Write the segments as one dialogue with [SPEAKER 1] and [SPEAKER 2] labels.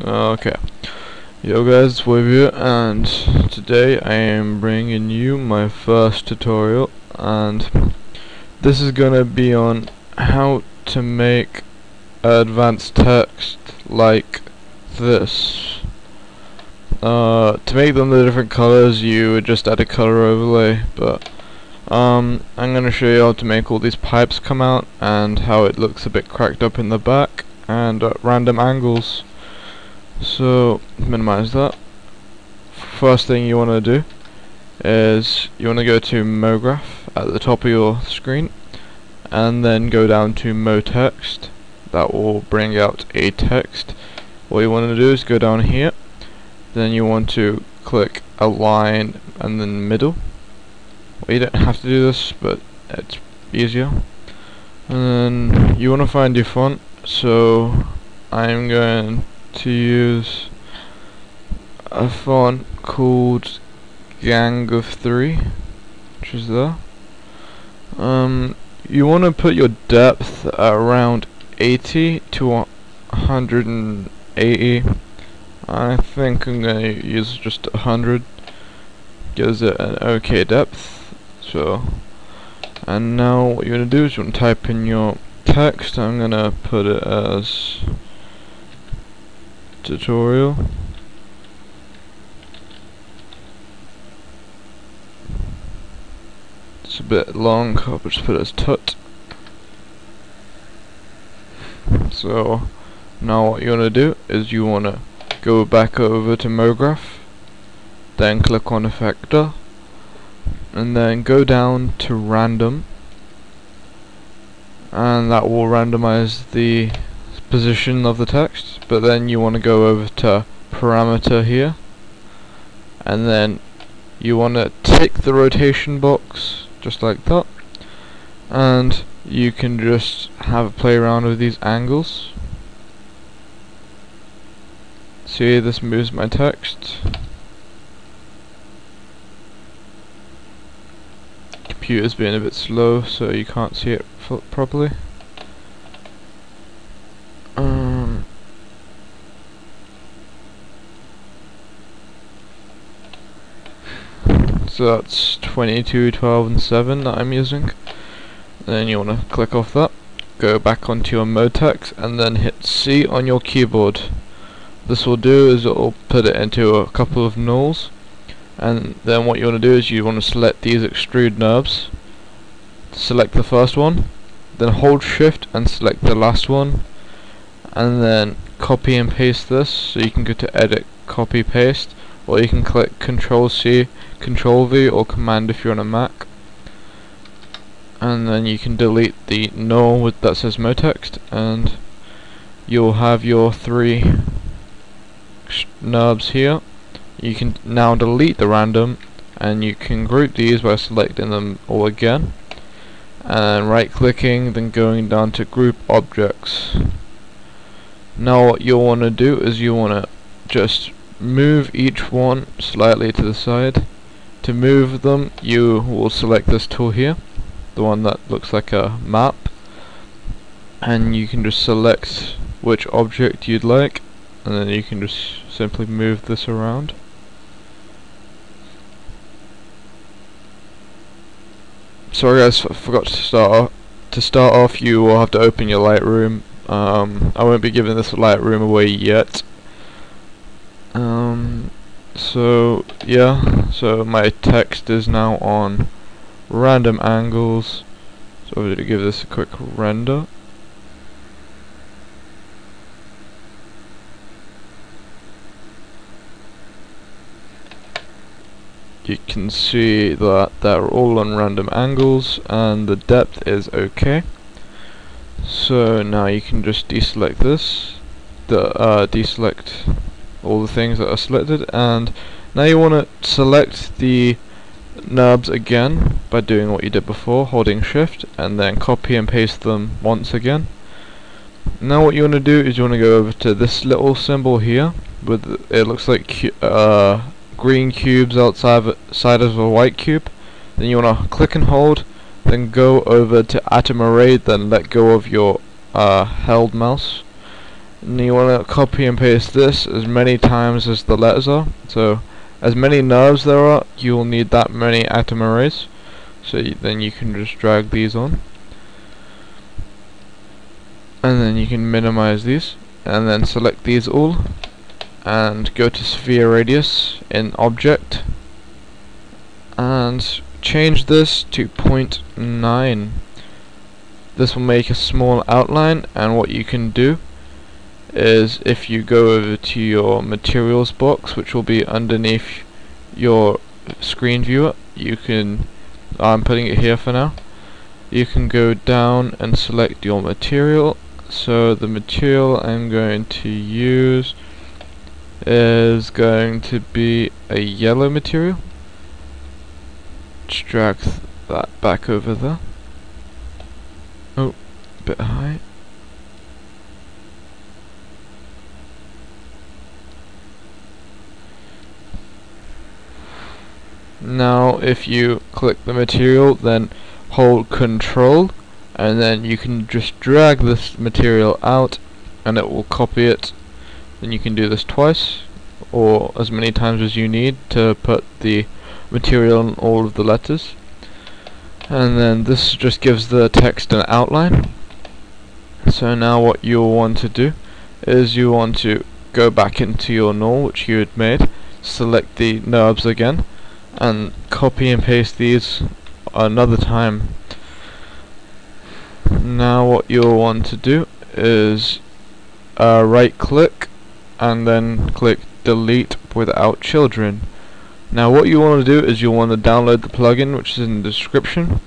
[SPEAKER 1] Okay, yo guys, it's Wave here, and today I am bringing you my first tutorial, and this is gonna be on how to make advanced text like this. To make them the different colors, you would just add a color overlay, but I'm gonna show you how to make all these pipes come out and how it looks a bit cracked up in the back and at random angles. So minimize that. First thing you want to do is you want to go to MoGraph at the top of your screen and then go down to MoText. That will bring out a text. What you want to do is go down here, then you want to click Align and then Middle. Well, you don't have to do this, but it's easier. And then you want to find your font, so I'm going to use a font called Gang of 3, which is there. You want to put your depth at around 80 to 180. I think I'm going to use just 100. Gives it an okay depth. So, and now what you're going to do is you want to type in your text. I'm going to put it as tutorial. It's a bit long, I'll just put it as tut. So now what you want to do is you want to go back over to MoGraph, then click on Effector, and then go down to Random, and that will randomize the position of the text. But then you want to go over to Parameter here, and then you want to tick the rotation box just like that, and you can just have a play around with these angles. See, this moves my text. Computer's being a bit slow, so you can't see it properly. So that's 22, 12 and 7 that I'm using. Then you want to click off that, go back onto your MoText and then hit C on your keyboard. This will do is it will put it into a couple of nulls, and then what you want to do is you want to select these extrude knobs. Select the first one, then hold shift and select the last one, and then copy and paste this. So you can go to edit, copy, paste, or you can click Control C, Control V, or Command if you're on a Mac, and then you can delete the null that says MoText, and you'll have your 3 knobs here. You can now delete the random, and you can group these by selecting them all again, and right clicking, then going down to Group Objects. Now what you'll want to do is you want to just move each one slightly to the side. To move them, you will select this tool here, the one that looks like a map, and you can just select which object you'd like, and then you can just simply move this around. Sorry guys, I forgot to start off. To start off, you will have to open your Lightroom. I won't be giving this Lightroom away yet. So yeah, so my text is now on random angles. So I'm going to give this a quick render. You can see that they're all on random angles and the depth is okay. So now you can just deselect this, deselect all the things that are selected, and now you want to select the knobs again by doing what you did before, holding shift, and then copy and paste them once again. Now what you want to do is you want to go over to this little symbol here with, it looks like green cubes outside of a white cube. Then you want to click and hold, then go over to atom array, then let go of your held mouse, And you want to copy and paste this as many times as the letters are. So as many nerves there are, you will need that many atom arrays. So then you can just drag these on, and then you can minimize these, and then select these all, and go to sphere radius in object, and change this to 0.9. This will make a small outline, and what you can do is, if you go over to your materials box, which will be underneath your screen viewer, you can, I'm putting it here for now, you can go down and select your material. So the material I'm going to use is going to be a yellow material. Just drag that back over there. Oh, a bit high. Now if you click the material, then hold Control, and then you can just drag this material out and it will copy it. Then you can do this twice or as many times as you need to put the material on all of the letters. And then this just gives the text an outline. So now what you'll want to do is you want to go back into your null which you had made, select the NURBS again, and copy and paste these another time. Now what you'll want to do is right click and then click delete without children. Now what you want to do is you want to download the plugin which is in the description,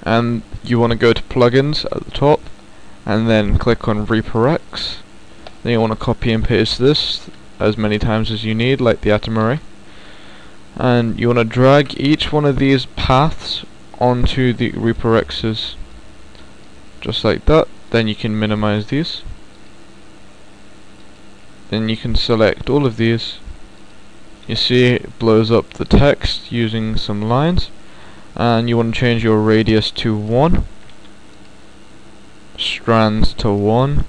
[SPEAKER 1] and you want to go to plugins at the top and then click on ReaperX. Then you want to copy and paste this as many times as you need, like the atom array. And you want to drag each one of these paths onto the ReaperX's, just like that. Then you can minimize these. Then you can select all of these. You see it blows up the text using some lines, and you want to change your radius to 1, strands to 1,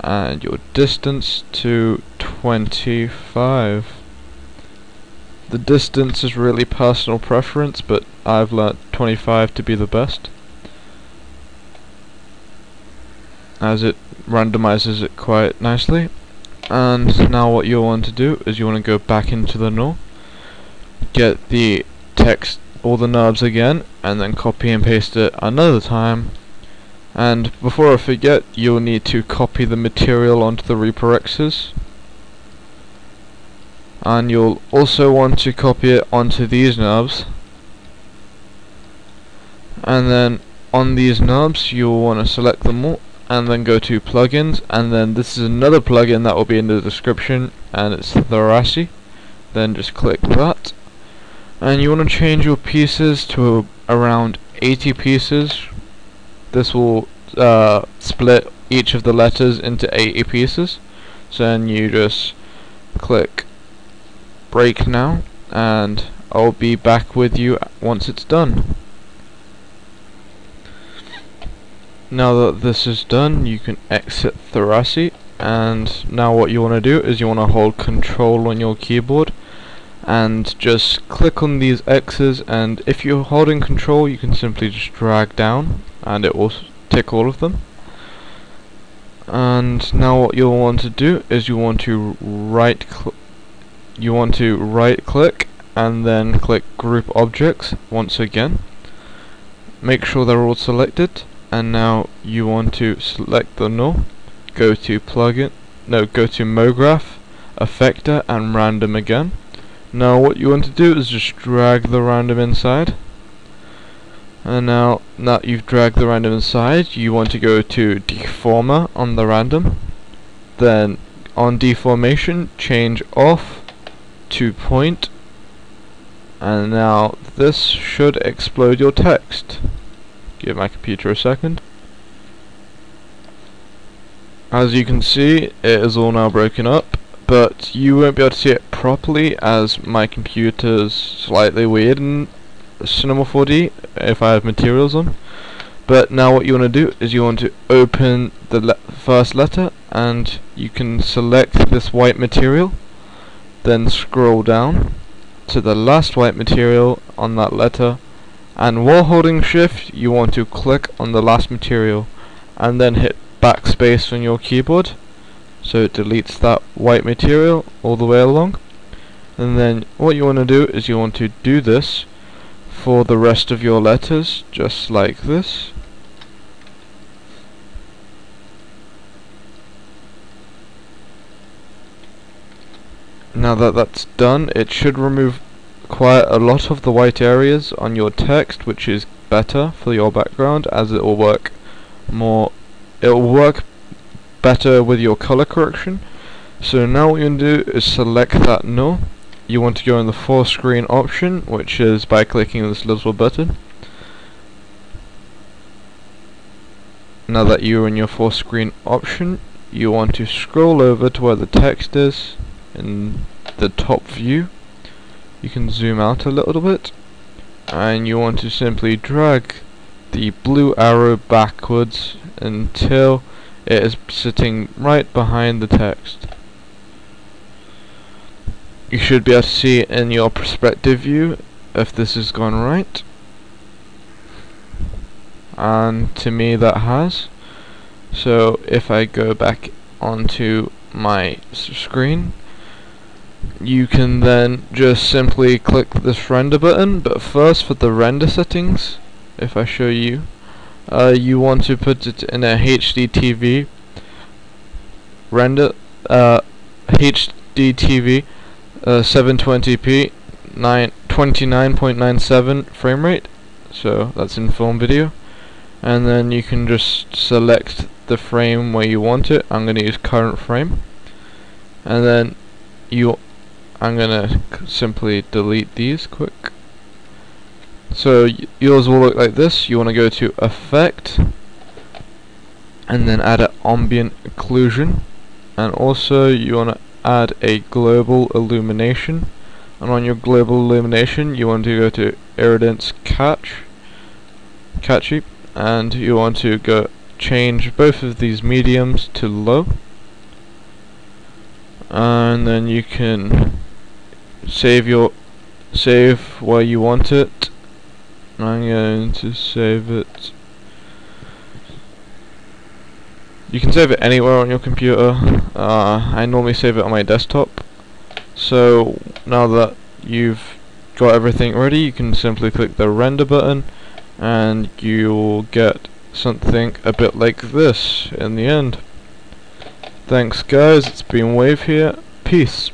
[SPEAKER 1] and your distance to 25. The distance is really personal preference, but I've learnt 25 to be the best, as it randomizes it quite nicely. And now what you'll want to do is you want to go back into the null, get the text, all the NURBS again, and then copy and paste it another time. And before I forget, you'll need to copy the material onto the ReaperX's. And you'll also want to copy it onto these NURBS. And then on these NURBS you'll want to select them all and then go to plugins, and then this is another plugin that will be in the description, and it's Thoraci. Then just click that, and you want to change your pieces to around 80 pieces. This will split each of the letters into 80 pieces. So then you just click break now, and I'll be back with you once it's done. Now that this is done, you can exit Thoraci, and now what you want to do is you want to hold Control on your keyboard and just click on these X's, and if you're holding Control you can simply just drag down and it will tick all of them. And now what you'll want to do is you want to right click and then click Group Objects once again. Make sure they're all selected, and now you want to select the null, go to MoGraph, Effector, and Random again. Now what you want to do is just drag the random inside, and now that you've dragged the random inside, you want to go to Deformer on the random, then on deformation change off to point, and now this should explode your text. Give my computer a second. As you can see, it is all now broken up, but you won't be able to see it properly as my computer's slightly weird in Cinema 4D if I have materials on. But now what you want to do is you want to open the first letter, and you can select this white material, then scroll down to the last white material on that letter, and while holding shift you want to click on the last material and then hit backspace on your keyboard, so it deletes that white material all the way along. And then what you want to do is you want to do this for the rest of your letters, just like this. Now that that's done, it should remove quite a lot of the white areas on your text, which is better for your background, as it will work better with your color correction. So now what you want to do is select that null. You want to go in the full screen option, which is by clicking this little button. Now that you're in your full screen option, you want to scroll over to where the text is in the top view. You can zoom out a little bit, and you want to simply drag the blue arrow backwards until it is sitting right behind the text. You should be able to see in your perspective view if this has gone right, and to me that has. So if I go back onto my screen, you can then just simply click this render button. But first, for the render settings, if I show you, you want to put it in a HDTV render, HDTV 720p 29.97 frame rate, so that's in film video. And then you can just select the frame where you want it. I'm going to use current frame, and then I'm gonna simply delete these quick. So yours will look like this. You want to go to Effect, and then add an ambient occlusion, and also you want to add a global illumination. And on your global illumination, you want to go to Iridance Catchy, and you want to go change both of these mediums to low, and then you can save where you want it. I'm going to save it. You can save it anywhere on your computer. I normally save it on my desktop. So now that you've got everything ready, you can simply click the render button, and you'll get something a bit like this in the end. Thanks guys, it's been Wave here. Peace.